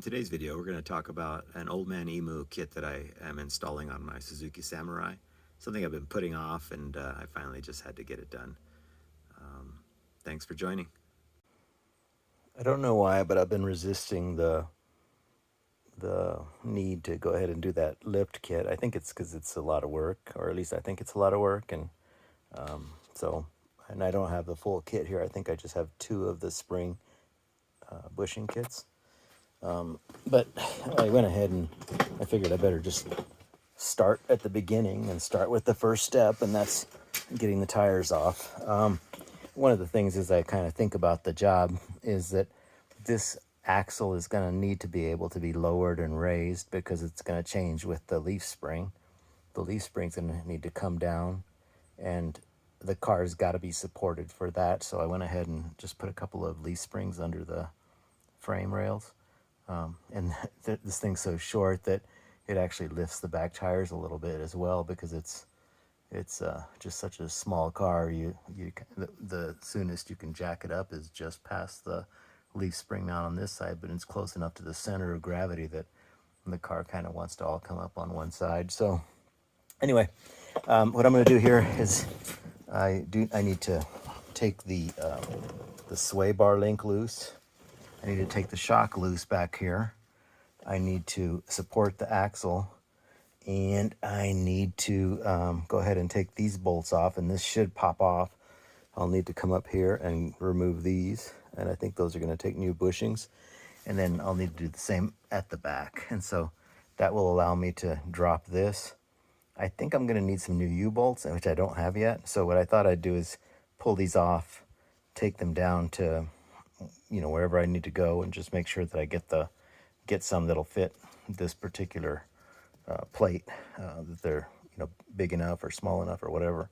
In today's video, we're going to talk about an Old Man Emu kit that I am installing on my Suzuki Samurai. Something I've been putting off, and I finally just had to get it done. Thanks for joining. I don't know why, but I've been resisting the need to go ahead and do that lift kit. I think it's because it's a lot of work, or at least I think it's a lot of work, and and I don't have the full kit here. I think I just have two of the spring bushing kits. But I went ahead and I figured I better just start at the beginning and start with the first step, and that's getting the tires off. One of the things as I kind of think about the job is that this axle is going to need to be able to be lowered and raised because it's going to change with the leaf spring. The leaf spring's going to need to come down, and the car's got to be supported for that. So I went ahead and just put a couple of leaf springs under the frame rails. And this thing's so short that it actually lifts the back tires a little bit as well because it's just such a small car. The soonest you can jack it up is just past the leaf spring mount on this side, but it's close enough to the center of gravity that the car kind of wants to all come up on one side. So anyway, what I'm going to do here is I need to take the sway bar link loose. I need to take the shock loose back here. I need to support the axle, and I need to go ahead and take these bolts off, and this should pop off. I'll need to come up here and remove these, and I think those are going to take new bushings, and then I'll need to do the same at the back, and so that will allow me to drop this. I think I'm going to need some new U-bolts, which I don't have yet, so what I thought I'd do is pull these off, take them down to wherever I need to go, and just make sure that I get some that'll fit this particular plate, that they're big enough or small enough or whatever.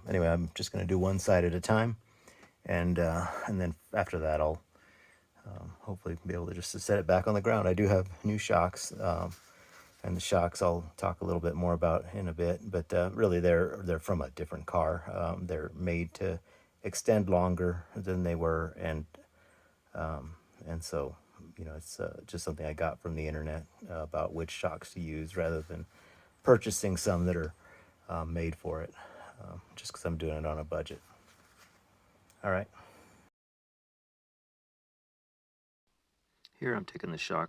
Anyway, I'm just going to do one side at a time, and then after that I'll hopefully be able to just set it back on the ground. I do have new shocks, and the shocks I'll talk a little bit more about in a bit, but really they're from a different car. They're made to extend longer than they were, and so it's just something I got from the internet about which shocks to use rather than purchasing some that are made for it, just because I'm doing it on a budget. All right. Here I'm taking the shock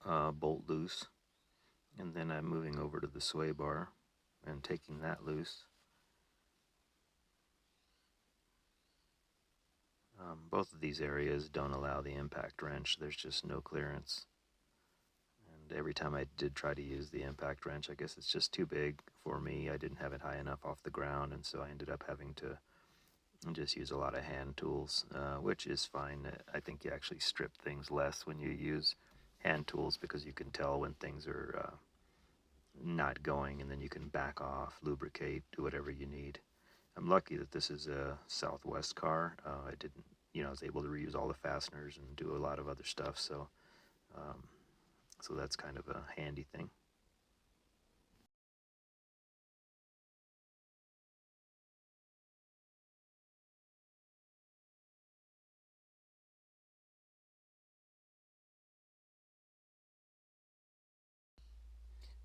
bolt loose, and then I'm moving over to the sway bar and taking that loose. Both of these areas don't allow the impact wrench. There's just no clearance. And every time I did try to use the impact wrench, I guess it's just too big for me. I didn't have it high enough off the ground, and so I ended up having to just use a lot of hand tools, which is fine. I think you actually strip things less when you use hand tools because you can tell when things are not going, and then you can back off, lubricate, do whatever you need. I'm lucky that this is a Southwest car. I didn't, I was able to reuse all the fasteners and do a lot of other stuff, so so that's kind of a handy thing.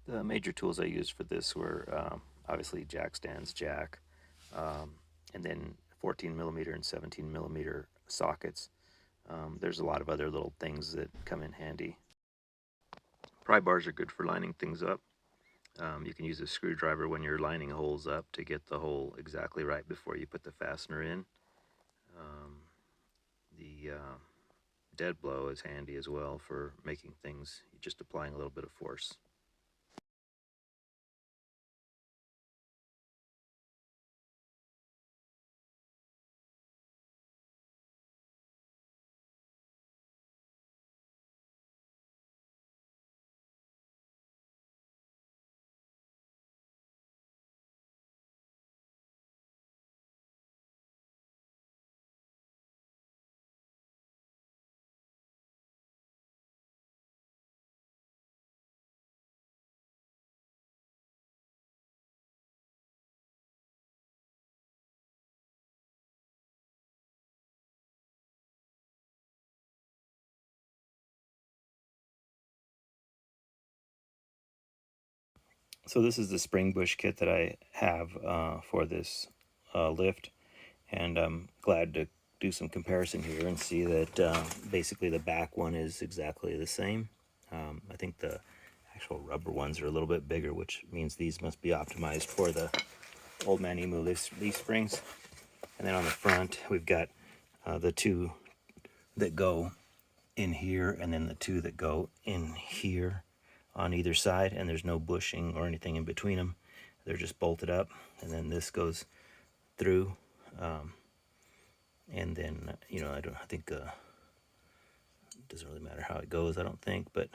The major tools I used for this were obviously jack stands, um, and then 14 millimeter and 17 millimeter sockets. There's a lot of other little things that come in handy. Pry bars are good for lining things up. You can use a screwdriver when you're lining holes up to get the hole exactly right before you put the fastener in. The dead blow is handy as well for making things, just applying a little bit of force. So this is the spring bush kit that I have for this lift, and I'm glad to do some comparison here and see that basically the back one is exactly the same. I think the actual rubber ones are a little bit bigger, which means these must be optimized for the Old Man Emu leaf springs. And then on the front, we've got the two that go in here, and then the two that go in here on either side, and there's no bushing or anything in between them. They're just bolted up, and then this goes through, and then I think it doesn't really matter how it goes, I don't think, but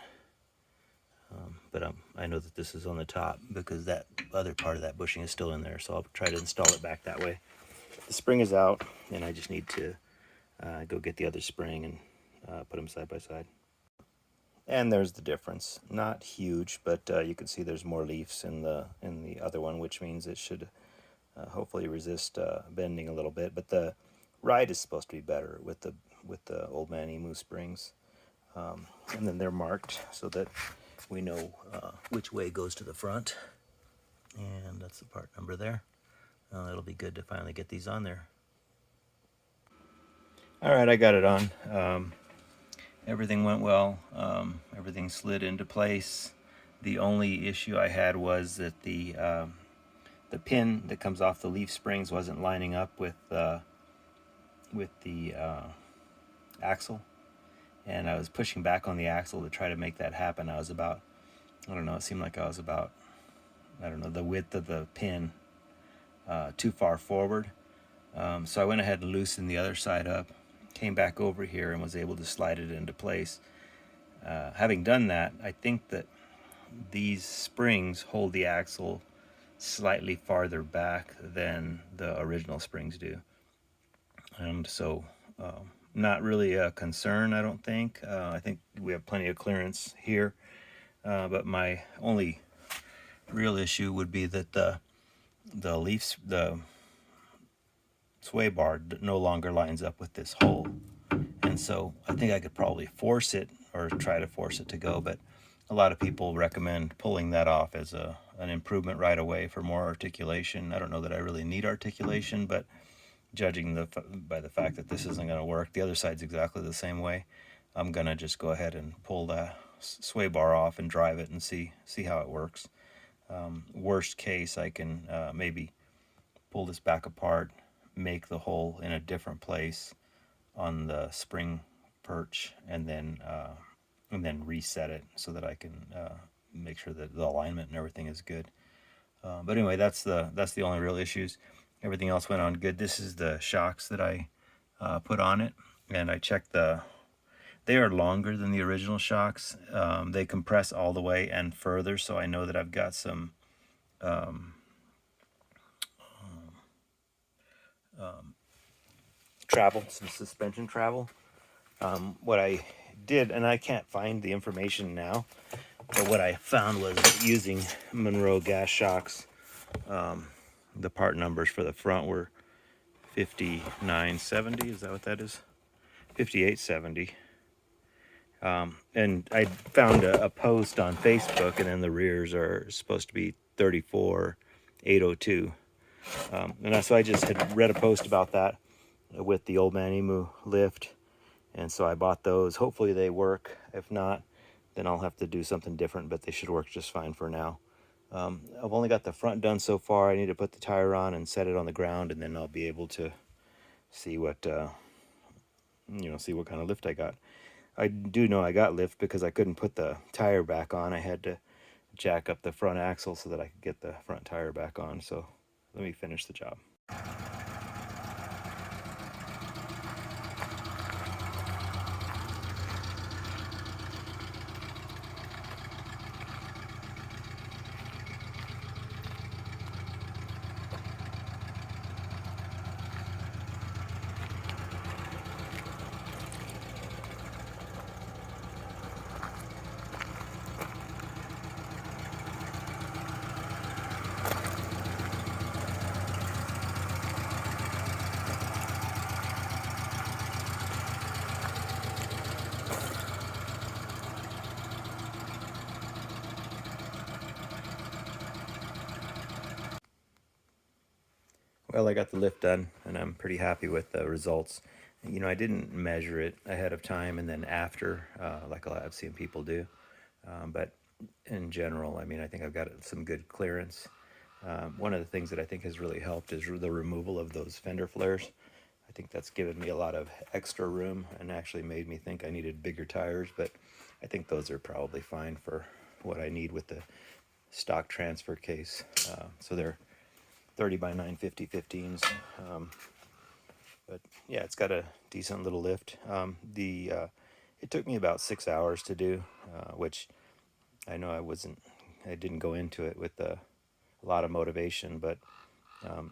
I know that this is on the top because that other part of that bushing is still in there, so I'll try to install it back that way. The spring is out, and I just need to go get the other spring and put them side by side. And there's the difference. Not huge, but you can see there's more leaves in the other one, which means it should hopefully resist bending a little bit. But the ride is supposed to be better with the Old Man Emu springs, and then they're marked so that we know which way goes to the front. And that's the part number there. It'll be good to finally get these on there. All right, I got it on. Everything went well. Everything slid into place. The only issue I had was that the pin that comes off the leaf springs wasn't lining up with the axle, and I was pushing back on the axle to try to make that happen. I was about, I don't know, it seemed like I was about, I don't know, the width of the pin too far forward. So I went ahead and loosened the other side up, came back over here, and was able to slide it into place. Having done that, I think that these springs hold the axle slightly farther back than the original springs do. And so not really a concern, I don't think. I think we have plenty of clearance here. But my only real issue would be that the sway bar no longer lines up with this hole. And so I think I could probably force it or try to force it to go, but a lot of people recommend pulling that off as an improvement right away for more articulation. I don't know that I really need articulation, but judging by the fact that this isn't going to work, the other side's exactly the same way, I'm going to just go ahead and pull the sway bar off and drive it and see how it works. Worst case, I can maybe pull this back apart, make the hole in a different place on the spring perch, and then reset it so that I can make sure that the alignment and everything is good. But anyway, that's the only real issues. Everything else went on good. This is the shocks that I put on it, and I checked they are longer than the original shocks. They compress all the way and further, so I know that I've got some travel, some suspension travel. What I did, and I can't find the information now, but what I found was using Monroe gas shocks. The part numbers for the front were 5970. Is that what that is? 5870. And I found a post on Facebook, and then the rears are supposed to be 34802. And so I just had read a post about that with the Old Man Emu Lift, and so I bought those. Hopefully they work. If not, then I'll have to do something different, but they should work just fine for now. I've only got the front done so far. I need to put the tire on and set it on the ground, and then I'll be able to see what see what kind of lift I got. I do know I got lift because I couldn't put the tire back on. I had to jack up the front axle so that I could get the front tire back on. So let me finish the job. Well, I got the lift done, and I'm pretty happy with the results. You know, I didn't measure it ahead of time and then after, like I've seen people do. But in general, I mean, I think I've got some good clearance. One of the things that I think has really helped is the removal of those fender flares. I think that's given me a lot of extra room and actually made me think I needed bigger tires, but I think those are probably fine for what I need with the stock transfer case. So they're 30 by 950 15s. But yeah, it's got a decent little lift. It took me about 6 hours to do, which I know I didn't go into it with a lot of motivation, but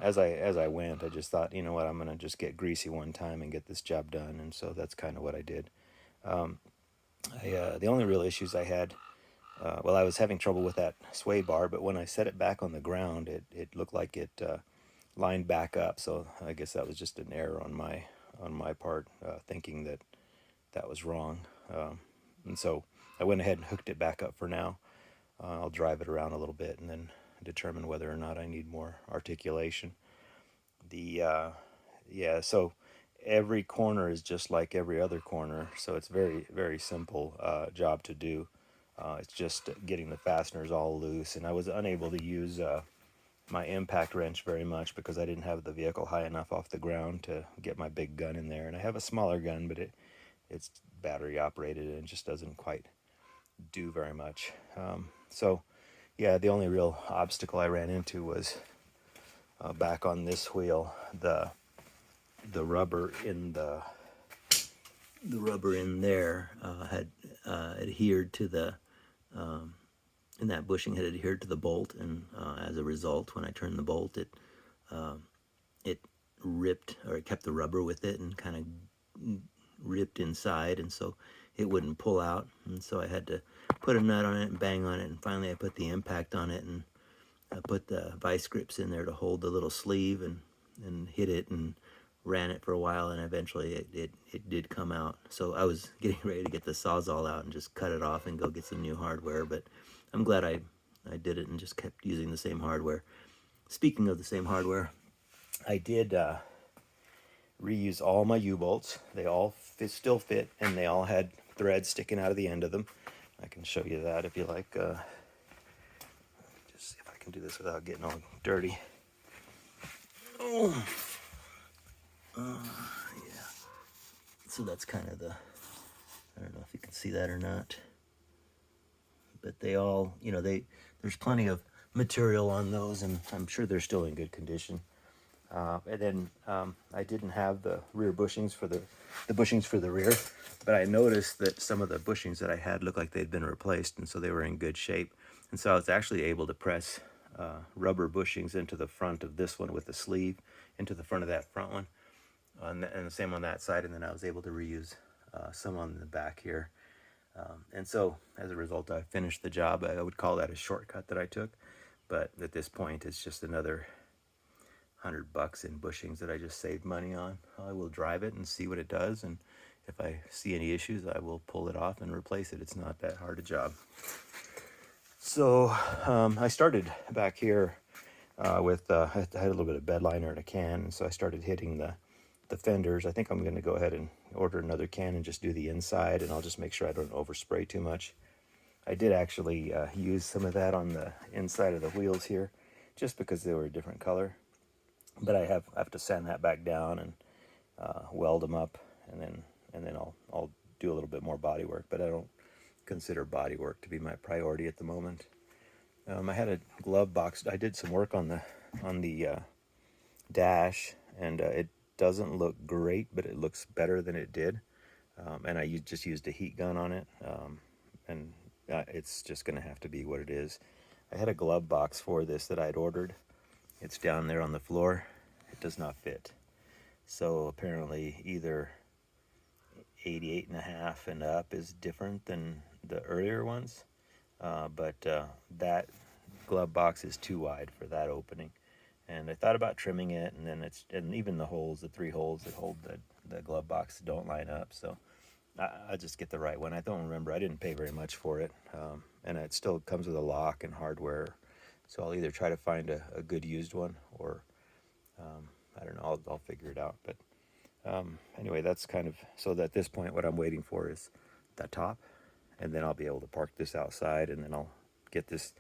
as I went, I just thought, you know what, I'm gonna just get greasy one time and get this job done, and so that's kind of what I did. The only real issues I had, well, I was having trouble with that sway bar, but when I set it back on the ground, it looked like it lined back up. So I guess that was just an error on my part, thinking that that was wrong. And so I went ahead and hooked it back up for now. I'll drive it around a little bit and then determine whether or not I need more articulation. The Yeah, so every corner is just like every other corner, so it's very simple job to do. It's just getting the fasteners all loose, and I was unable to use my impact wrench very much because I didn't have the vehicle high enough off the ground to get my big gun in there. And I have a smaller gun, but it's battery operated and it just doesn't quite do very much. So yeah, the only real obstacle I ran into was back on this wheel. The rubber in the rubber in there had adhered to the in that bushing had adhered to the bolt, and as a result, when I turned the bolt, it ripped, or it kept the rubber with it and kind of ripped inside, and so it wouldn't pull out, and so I had to put a nut on it and bang on it, and finally I put the impact on it, and I put the vice grips in there to hold the little sleeve, and hit it and ran it for a while, and eventually it did come out. So I was getting ready to get the Sawzall out and just cut it off and go get some new hardware, but I'm glad I did it and just kept using the same hardware. Speaking of the same hardware, I did reuse all my U-bolts. They all still fit, and they all had threads sticking out of the end of them. I can show you that if you like. Just see if I can do this without getting all dirty. Oh, yeah. So that's kind of I don't know if you can see that or not. But they all, there's plenty of material on those, and I'm sure they're still in good condition. And then I didn't have the rear bushings for the bushings for the rear, but I noticed that some of the bushings that I had looked like they'd been replaced, and so they were in good shape. And so I was actually able to press rubber bushings into the front of this one with the sleeve, into the front of that front one, and the same on that side. And then I was able to reuse some on the back here. And so as a result, I finished the job. I would call that a shortcut that I took, but at this point, it's just another $100 in bushings that I just saved money on. I will drive it and see what it does, and if I see any issues, I will pull it off and replace it. It's not that hard a job. So I started back here with I had a little bit of bed liner and a can, and so I started hitting the fenders. I think I'm going to go ahead and order another can and just do the inside, and I'll just make sure I don't overspray too much. I did actually use some of that on the inside of the wheels here, just because they were a different color. But I have to sand that back down and weld them up, and then I'll do a little bit more body work. But I don't consider body work to be my priority at the moment. I had a glove box. I did some work on the dash, and it doesn't look great, but it looks better than it did. And I just used a heat gun on it, and it's just going to have to be what it is. I had a glove box for this that I'd ordered. It's down there on the floor. It does not fit. So apparently either 88.5 and up is different than the earlier ones, but that glove box is too wide for that opening. And I thought about trimming it, and then and even the holes, the 3 holes that hold the glove box don't line up. So I'll just get the right one. I don't remember. I didn't pay very much for it, and it still comes with a lock and hardware. So I'll either try to find a good used one, or I don't know. I'll figure it out. But anyway, that's kind of so that at this point, what I'm waiting for is the top, and then I'll be able to park this outside, and then I'll get this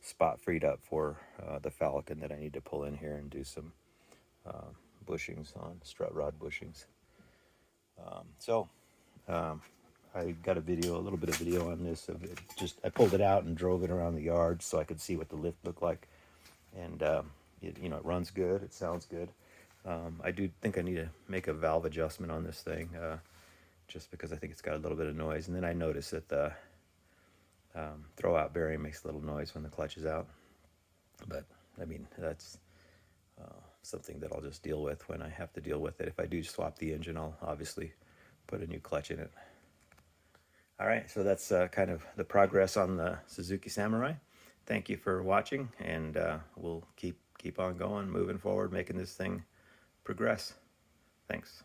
spot freed up for the Falcon that I need to pull in here and do some bushings on, strut rod bushings. So I got a little bit of video on this of it. Just I pulled it out and drove it around the yard so I could see what the lift looked like, and it runs good. It sounds good. I do think I need to make a valve adjustment on this thing, just because I think it's got a little bit of noise. And then I noticed that the throwout bearing makes a little noise when the clutch is out. But I mean, that's something that I'll just deal with when I have to deal with it. If I do swap the engine, I'll obviously put a new clutch in it. All right, so that's kind of the progress on the Suzuki Samurai. Thank you for watching, and we'll keep on going, moving forward, making this thing progress. Thanks.